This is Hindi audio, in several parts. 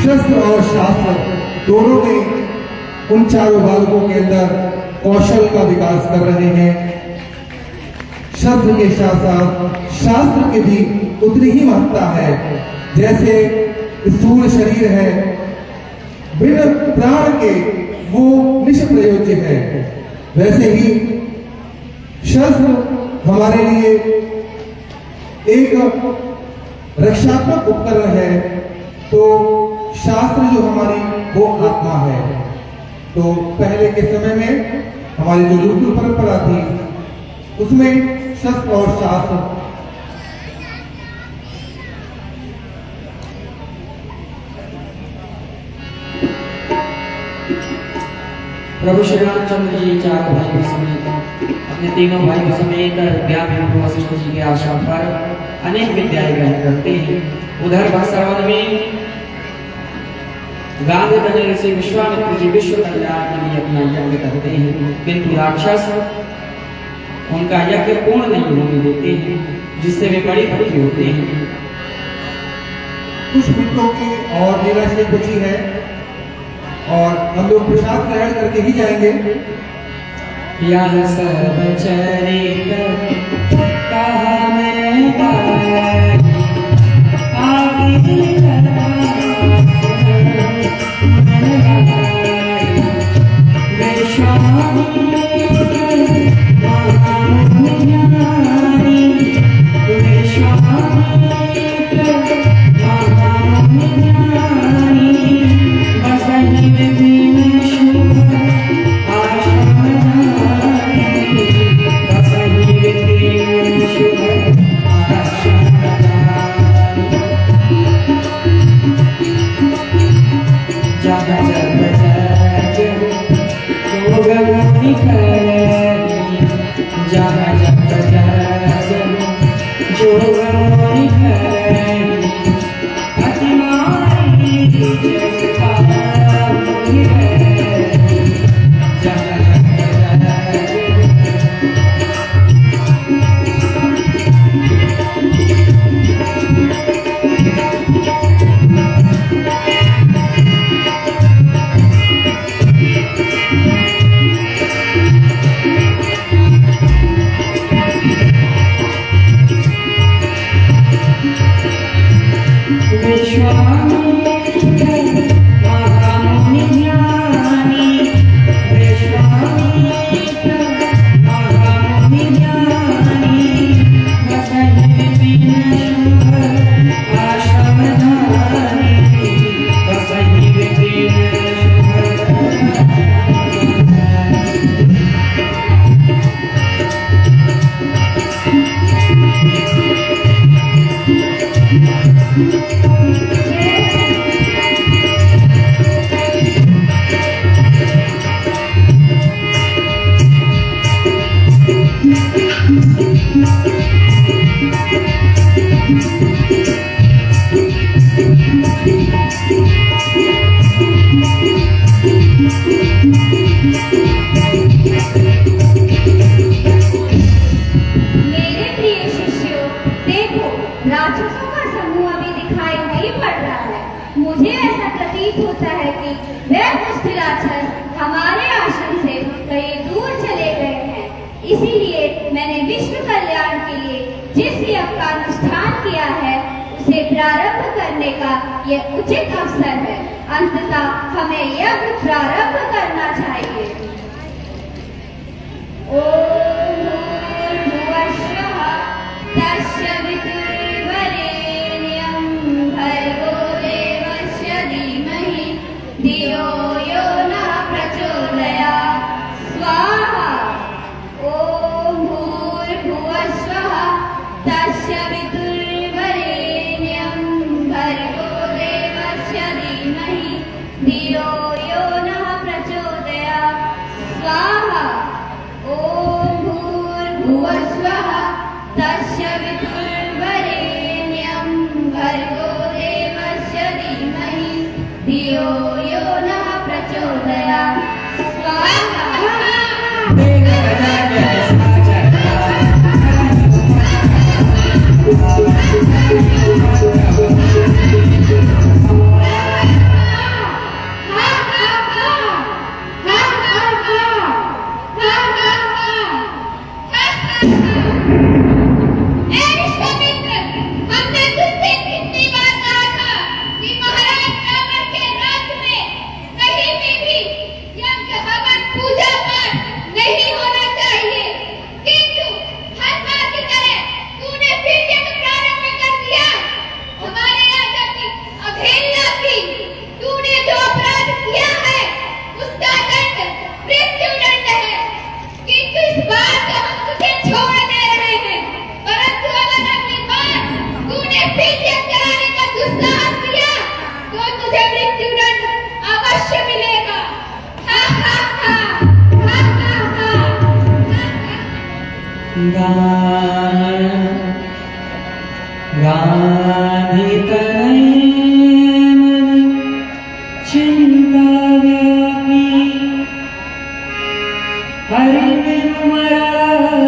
शस्त्र और शास्त्र दोनों में उन चारों बालकों के अंदर कौशल का विकास कर रहे हैं। शस्त्र के साथ साथ शास्त्र की भी उतनी ही महत्ता है। जैसे स्थूल शरीर है, बिना प्राण के वो निष्प्रयोज्य है, वैसे ही शस्त्र हमारे लिए एक रक्षात्मक उपकरण है। तो शास्त्र जो हमारी वो आत्मा है। तो पहले के समय में हमारी जो गुरुकुल परंपरा थी उसमें शस्त्र और शास्त्र प्रभु श्री रामचंद्र जी चार भाइयों समेत अपने तीनों भाइयों समेत व्यास वशिष्ठ जी के आश्रम पर अनेक विद्याएं ग्रहण करते हैं। उधर बरसावन में गांधी नगर से विश्वामित्र जी विश्व कल्याण के लिए अपना यज्ञ करते हैं, किंतु राक्षस उनका यज्ञ पूर्ण नहीं होने देते हैं, जिससे वे बड़ी दुखी होते हैं। कुछ मिनटों की और लीला से बची है और हम लोग प्रसाद ग्रहण करके ही जाएंगे। यह सब चरित कहा मैं आगे यह उचित अवसर है। अंततः हमें यज्ञ प्रारंभ करना चाहिए। ओम भूर्भुवस्सुः तस्य वितुर्वरेण्यं भर्गो देवस्य धीमहि धियो यो नः प्रचोदयात् स्वाहा। ओम भूर्भुवस्सुः तस्य वितुर्वरेण्यं भर्गो धियो यो नः प्रचोदयात् स्वाहा। ओम भूर्भुवस्सुः तस्य वितुर्वरेण्यं भर्गो देवस्य धीमहि धियो यो नः गाधी तनय मन चिंता व्यापी हरि बिनु मराए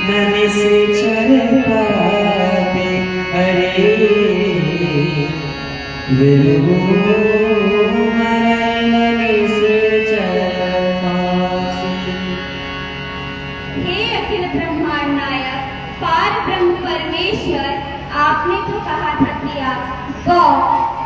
ननि से चर पापे हरे बिनु मराए ननि से चर पापे। हे अखिल ब्रह्मांड नायक पार ब्रह्म परमेश्वर, आपने तो कहा था कि आप गौ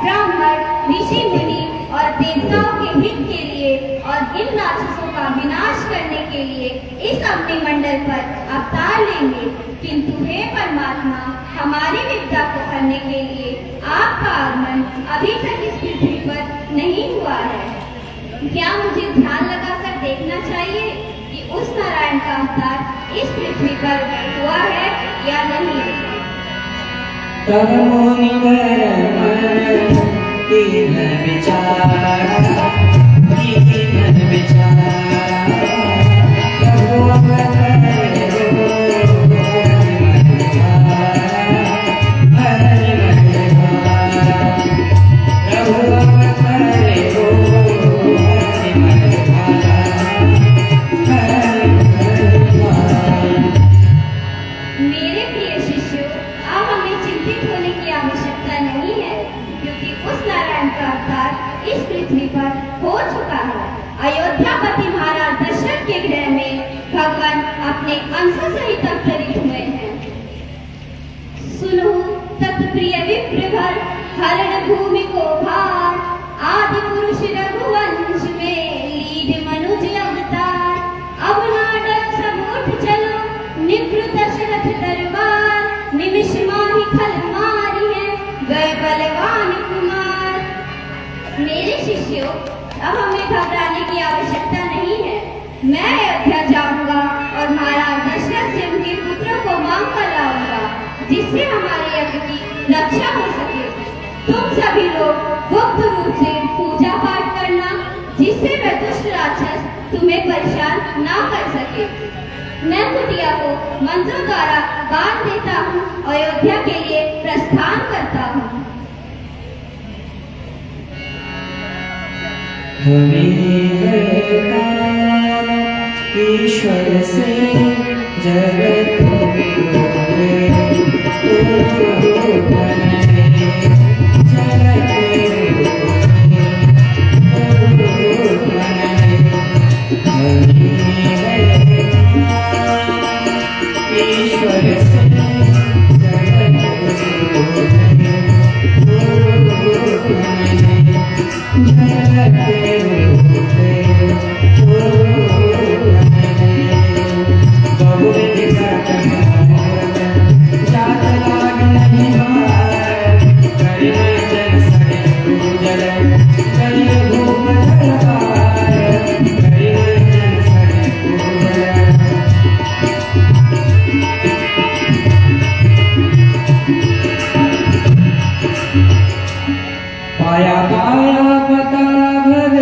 ब्राह्मण ऋषि मुनि और देवताओं के हित के लिए और इन राक्षसों का विनाश करने के लिए इस अग्नि मंडल पर अवतार लेंगे, किंतु हे परमात्मा, हमारी विद्या को करने के लिए आपका आगमन अभी तक इस पृथ्वी पर नहीं हुआ है। क्या मुझे ध्यान लगाकर देखना चाहिए कि उस नारायण का अवतार इस पृथ्वी पर हुआ है या नहीं? तब मुनिवर दीन विचारा प्रभु मेरे प्रिय शिष्यों, अब हमें चिंतित होने की आवश्यकता नहीं है, क्योंकि उस नारायण का अवतार इस पृथ्वी पर हो चुका है। अयोध्यापति महाराज दशरथ के गृह में भगवान अपने अंश सहित अवतरित हुए हैं। सुनो तत्प्रिय विप्रभर हरण भूमि को भार, आदि पुरुष रघुवंश में लीड मनुज अवतार। अब नाडर सब उठ चलो निवृ दशरथ दरबार, निमिष माहि खल मारी है गए बलवान कुमार। मेरे शिष्यों, अब हमें घबराने की आवश्यकता नहीं है। मैं अयोध्या जाऊंगा और महाराज दशरथ से उनके पुत्रों को मांग कर लाऊंगा, जिससे हमारे यज्ञ की रक्षा हो सके। तुम सभी लोग गुप्त रूप से पूजा पाठ करना, जिससे वह दुष्ट राक्षस तुम्हें परेशान ना कर सके। मैं कुटिया को मंत्रों द्वारा बांध देता हूँ, अयोध्या के लिए प्रस्थान करता हूँ। ईश्वर से जगत ईश्वर से पाया पाया पता भग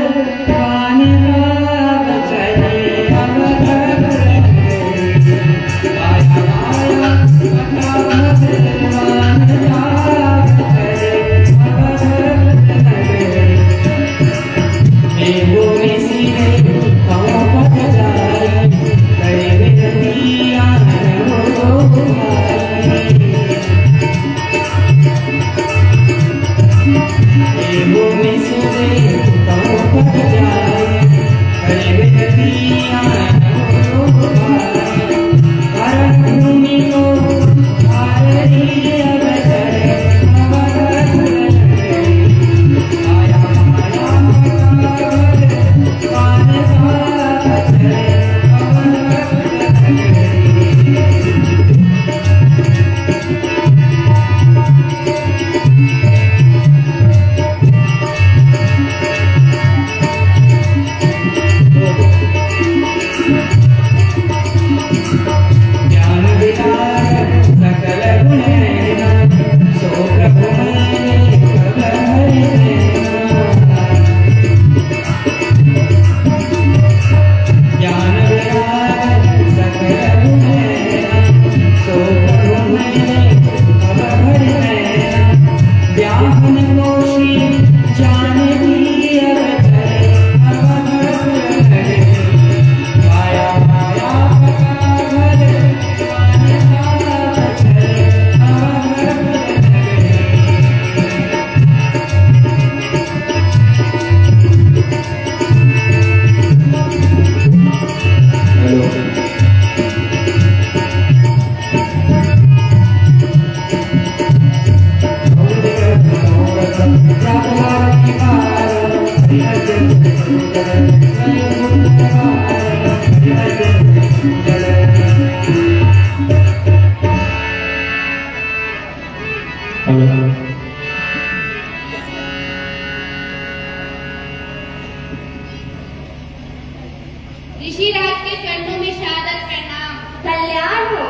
ऋषिराज के चरणों में शहादत प्रणाम। कल्याण हो।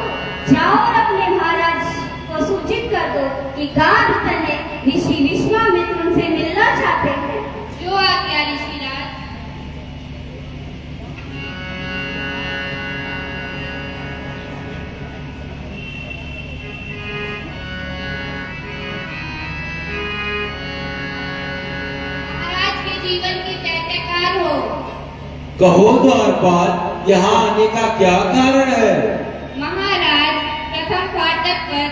जाओ और अपने महाराज को सूचित कर दो कि गांध तने ऋषि विश्वामित्र उनसे मिलना चाहते हैं। जो आज्ञा ऋषिराज। महाराज के जीवन की जय जयकार हो। कहो द्वारपाल, यहाँ आने का क्या कारण है? महाराज, प्रथम फाटक पर